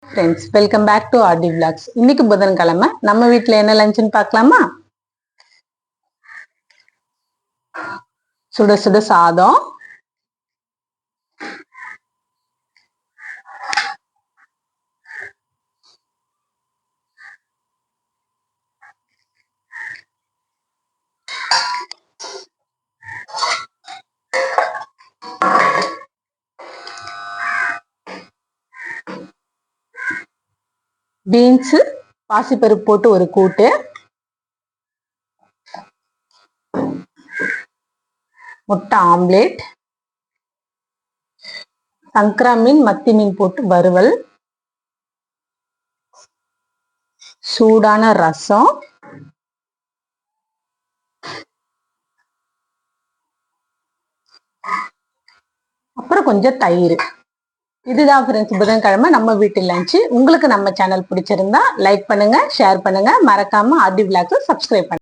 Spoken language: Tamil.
Friends, welcome back to RT vlogs. இன்னைக்கு புதன்கிழமை நம்ம வீட்டில் என்ன லஞ்சுன்னு பார்க்கலாமா? சுட சுட சாதம், பீன்ஸ் பாசிப்பருப்பு போட்டு ஒரு கூட்டு, முட்டை ஆம்லேட், சங்கரா மீன் மத்தி மீன் போட்டு வறுவல், சூடான ரசம், அப்புறம் கொஞ்சம் தயிர். இதுதான் ஃப்ரெண்ட்ஸ் புதன்கிழமை நம்ம வீட்டு லஞ்சு. உங்களுக்கு நம்ம சேனல் பிடிச்சிருந்தா லைக் பண்ணுங்க, ஷேர் பண்ணுங்க, மறக்காம ஆர்டி விளாக்ஸ் சப்ஸ்கிரைப் பண்ணுங்க.